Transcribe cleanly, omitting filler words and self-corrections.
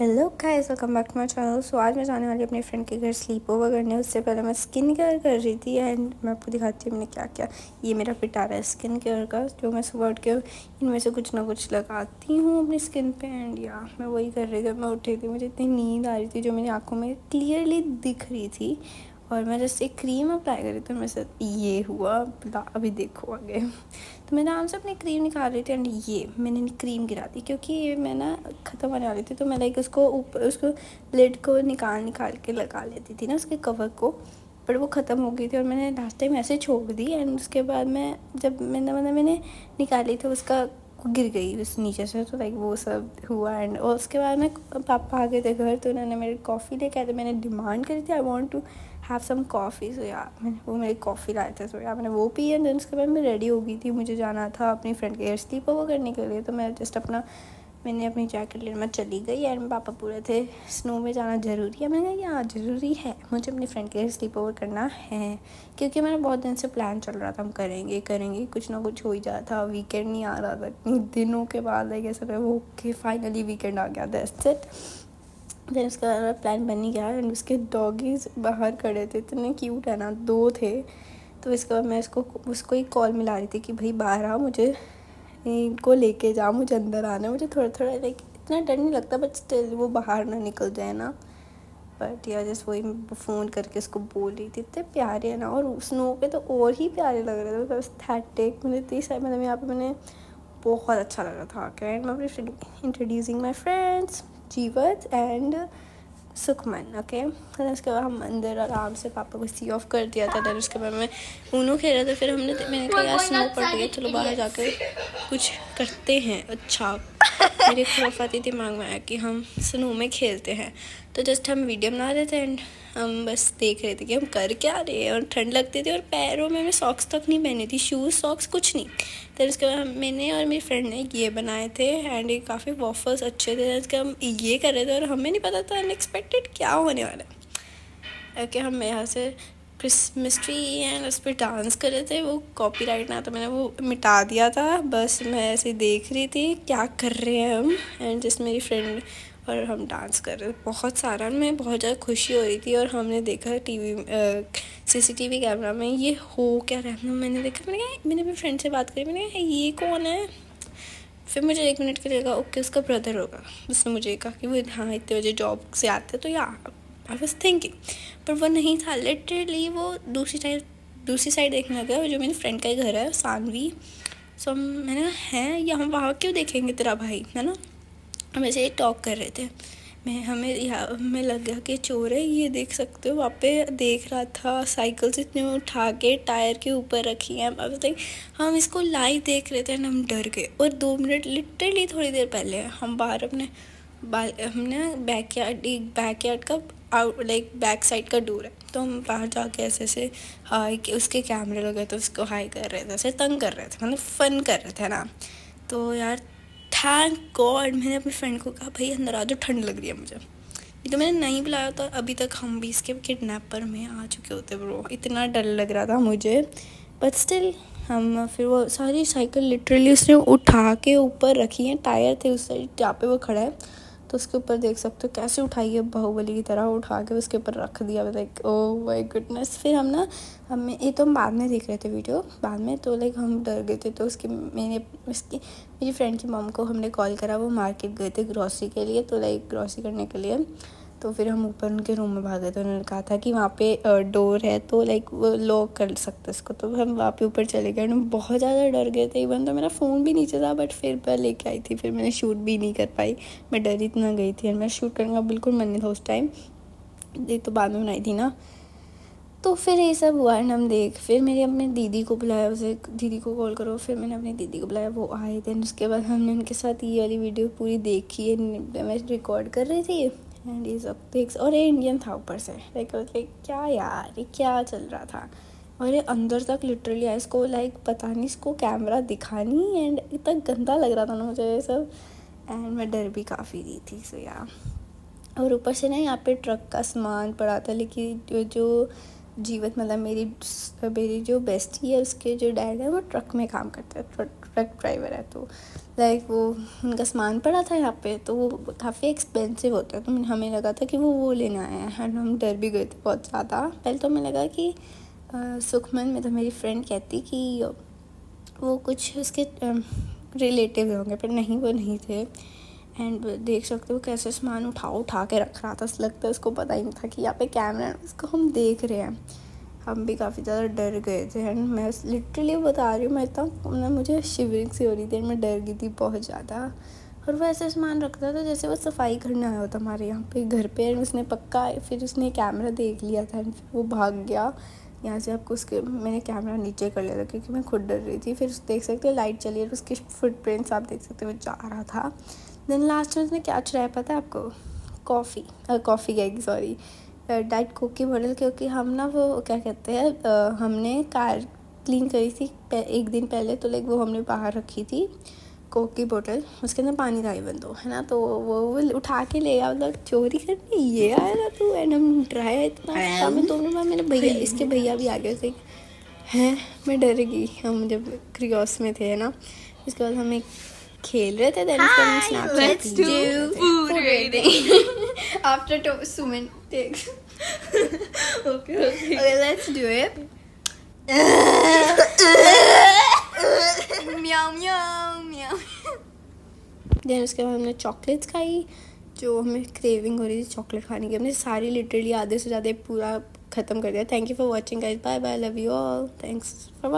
Hello guys, welcome back to my channel. So आज मैं जाने वाली अपने फ्रेंड के घर स्लीप ओवर करने। उससे पहले मैं स्किन केयर कर रही थी एंड मैं आपको दिखाती हूँ मैंने क्या क्या। ये मेरा पिटारा है स्किन केयर का, जो मैं सुबह उठ के इनमें से कुछ ना कुछ लगाती हूँ अपनी स्किन पे। एंड या मैं वही कर रही थी। मैं उठी थी, मुझे इतनी नींद आ रही थी जो मेरी आँखों में क्लियरली दिख रही थी, और मैं जस्ट एक क्रीम अप्लाई करी तो मेरे साथ ये हुआ। अभी देखो आगे। तो मैं आराम से अपनी क्रीम निकाल रही थी एंड ये मैंने क्रीम गिरा दी, क्योंकि ये मैं ना ख़त्म होने वाली थी। तो मैं लाइक उसको ऊपर उसको लिड को निकाल के लगा लेती थी ना, उसके कवर को, पर वो ख़त्म हो गई थी और मैंने लास्ट टाइम ऐसे छोड़ दी। एंड उसके बाद मैं जब मैंने निकाली तो उसका गिर गई उस नीचे से, तो लाइक वो सब हुआ। एंड और उसके बाद में पापा आ गए थे घर, तो उन्होंने मेरी कॉफ़ी लेके आए थे। मैंने डिमांड करी थी I want to have some coffee. So यार मैंने वो मेरी कॉफ़ी लाए थे, सो यार मैंने वो पी। एंड देन उसके बाद मैं रेडी हो गई थी, मुझे जाना था अपनी फ्रेंड के घर स्लीप ओवर करने के लिए। तो मैं जस्ट मैंने अपनी जैकेट लेने मैं चली गई एंड पापा पूरे थे स्नो में जाना ज़रूरी है। मैंने कहा यार ज़रूरी है, मुझे अपनी फ्रेंड के घर स्लीप ओवर करना है, क्योंकि मेरा बहुत दिन से प्लान चल रहा था हम करेंगे कुछ ना कुछ हो ही जाता था। वीकेंड नहीं आ रहा था इतनी दिनों के बाद, लाइक ऐसा लगा वो ओके फाइनली वीकेंड आ गया, दैट्स इट। फिर उसका प्लान बन ही गया एंड उसके डॉगीज़ बाहर खड़े थे, इतने क्यूट है ना, 2 थे। तो इसके बाद मैं उसको ही कॉल मिला रही थी कि भाई बाहर आ, मुझे इनको लेके जा, मुझे अंदर आना है। मुझे थोड़ा थोड़ा लाइक इतना डर नहीं लगता, बट स्टिल वो बाहर ना निकल जाए ना। बट यार जस्ट वही फ़ोन करके उसको बोल रही थी, इतने प्यारे हैं ना, और स्नो पे तो और ही प्यारे लग रहे थे, मतलब एस्थेटिक। मुझे इतनी सारी मतलब यहाँ पे मैंने बहुत अच्छा लग रहा था आके। एंड मैं अपनी इंट्रोड्यूसिंग माई फ्रेंड्स जीवत एंड सुखमन, ओके। फिर उसके बाद हम अंदर आराम से पापा को सी ऑफ कर दिया था। देन उसके बाद मैं ऊनो खेल रहा था। फिर मैंने कहा यार स्नो पड़ रही है, चलो बाहर जाकर कुछ करते हैं। अच्छा, मेरे खुराफाती दिमाग में आया कि हम स्नो में खेलते हैं। तो जस्ट हम वीडियो बना रहे थे एंड हम बस देख रहे थे कि हम कर क्या रहे हैं। और ठंड लगती थी और पैरों में मैं सॉक्स तक नहीं पहनी थी, शूज़ सॉक्स कुछ नहीं। फिर उसके बाद मैंने और मेरी फ्रेंड ने ये बनाए थे एंड ये काफ़ी वॉफल्स अच्छे थे। उसके हम ये कर रहे थे और हमें नहीं पता था अनएक्सपेक्टेड क्या होने वाला है। ओके, हम यहाँ से क्रिसमस ट्री एंड उस पर डांस कर रहे थे। वो कॉपीराइट ना, तो मैंने वो मिटा दिया था। बस मैं ऐसे देख रही थी क्या कर रहे हैं हम, एंड जस्ट मेरी फ्रेंड और हम डांस कर रहे थे बहुत सारा। मैं बहुत ज़्यादा खुशी हो रही थी और हमने देखा टीवी सीसीटीवी कैमरा में ये हो क्या रहा है। मैंने देखा, मैंने अपनी फ्रेंड से बात करी, मैंने कहा ये कौन है। फिर मुझे 1 मिनट के लिए लगा ओके उसका ब्रदर होगा। उसने मुझे कहा कि वो हाँ इतने बजे जॉब से आते, तो या आई वॉज थिंकिंग, पर वो नहीं था। लिटरली वो दूसरी साइड देखने लगा, जो मेरी फ्रेंड का ही घर है, सानवी। सो मैंने कहा है यहाँ वहाँ क्यों देखेंगे तेरा भाई, है ना। हम ऐसे ही टॉक कर रहे थे। हमें लग गया कि चोर है, ये देख सकते हो वहाँ पे देख रहा था साइकिल से इतने उठा के टायर के ऊपर रखी है। हम इसको लाइव देख रहे थे और हम डर गए। और 2 मिनट लिटरली थोड़ी देर पहले हम बाहर हमने बैक यार्ड का आउट लाइक बैक साइड का डोर है, तो हम बाहर जाके ऐसे हाई के उसके कैमरे लगे तो उसको हाई कर रहे थे, ऐसे तंग कर रहे थे, मतलब फ़न कर रहे थे ना। तो यार थैंक गॉड मैंने अपनी फ्रेंड को कहा भाई अंदर आ जाओ, ठंड लग रही है मुझे। ये तो मैंने नहीं बुलाया था, अभी तक हम भी इसके किडनैपर में आ चुके होते ब्रो। इतना डर लग रहा था मुझे, बट स्टिल हम फिर वो सारी साइकिल लिटरली उसने उठा के ऊपर रखी है। टायर थे उस साइड जहाँ पे वो खड़ा है, तो उसके ऊपर देख सकते हो कैसे उठाई है, बाहुबली की तरह उठा के उसके ऊपर रख दिया। Like oh my goodness. फिर हमें ये तो हम बाद में देख रहे थे वीडियो बाद में, तो लाइक हम डर गए थे। तो मेरी फ्रेंड की मॉम को हमने कॉल करा, वो मार्केट गए थे ग्रॉसरी के लिए, तो लाइक ग्रॉसरी करने के लिए। तो फिर हम ऊपर उनके रूम में भागे, तो उन्होंने कहा था कि वहाँ पे डोर है, तो लाइक वो लॉक कर सकते इसको। तो हम वहाँ पे ऊपर चले गए, हम बहुत ज़्यादा डर गए थे। इवन तो मेरा फ़ोन भी नीचे था, बट फिर मैं लेके आई थी, फिर मैंने शूट भी नहीं कर पाई, मैं डर इतना गई थी। और मैं शूट करने का बिल्कुल मन नहीं था उस टाइम, ये तो बाद में बनाई थी ना। तो फिर ये सब हुआ एंड फिर मेरी अपनी दीदी को बुलाया, उसे दीदी को कॉल करो। फिर मैंने अपनी दीदी को बुलाया, वो आए। देन उसके बाद हमने उनके साथ ये वाली वीडियो पूरी देखी है, मैं रिकॉर्ड कर रही थी एंड ये सब देख। और ये इंडियन था ऊपर से, लाइक क्या यार ये क्या चल रहा था। और ये अंदर तक लिटरली आया, इसको लाइक पता नहीं इसको कैमरा दिखा नहीं, एंड इतना गंदा लग रहा था ना मुझे ये सब। एंड मैं डर भी काफ़ी रही थी, सो या। और ऊपर से ना यहाँ पे ट्रक का सामान पड़ा था, लेकिन जो जीवत मतलब मेरी जो बेस्टी है उसके जो डैड है वो ट्रक में काम करते हैं, ट्रक ड्राइवर है। तो लाइक वो उनका सामान पड़ा था यहाँ पे, तो वो काफ़ी एक्सपेंसिव होते हैं। तो हमें लगा था कि वो लेने आए हैं एंड हम डर भी गए थे बहुत ज़्यादा। पहले तो हमें लगा कि सुखमन मतलब मेरी फ्रेंड कहती कि वो कुछ उसके रिलेटिव होंगे, पर नहीं, वो नहीं थे। एंड देख सकते हो कैसे सामान उठा के रख रहा था, ऐसा लगता है उसको पता ही नहीं था कि यहाँ पे कैमरा है, उसको हम देख रहे हैं। हम भी काफ़ी ज़्यादा डर गए थे एंड मैं लिटरली बता रही हूँ, मैं इतना मुझे शिवरिंग सी हो रही थी, मैं डर गई थी बहुत ज़्यादा। और वो ऐसे सामान रखता था जैसे वो सफाई करने आया होता हमारे यहाँ पे घर पे। एंड उसने पक्का फिर उसने कैमरा देख लिया था एंड फिर वो भाग गया यहाँ से। आपको उसके मैंने कैमरा नीचे कर लिया था क्योंकि मैं खुद डर रही थी। फिर देख सकते हो लाइट चली और उसके फुटप्रिंट्स आप देख सकते हो, वो जा रहा था। देन लास्ट में उसने क्या चुराया पता है आपको? कॉफ़ी गई, सॉरी, डाइट कोक की बोतल। क्योंकि हम ना वो क्या कहते हैं, हमने कार क्लीन करी थी एक दिन पहले, तो लाइक वो हमने बाहर रखी थी कोक की बोतल, उसके अंदर पानी था इवन तो, है ना। तो वो उठा के ले गया, मतलब चोरी करने ये आया था तू। एंड हम डराया इतना, मैं दोनों बार मेरे भैया, इसके भैया भी आ गए थे हैं। मैं डर गई, हम जब क्रियोस में थे, है ना। इसके बाद हम एक खेल रहे थे, देन उसके बाद Snapchat Let's do food rating. After Suman takes. Okay, let's do it. Meow meow meow. Then उसके बाद हमने चॉकलेट्स खाई, जो हमें क्रेविंग हो रही थी चॉकलेट खाने की। हमने सारी लिटरली आधे से ज़्यादा पूरा ख़त्म कर दिया। Thank you for watching guys, bye bye, love you all, thanks for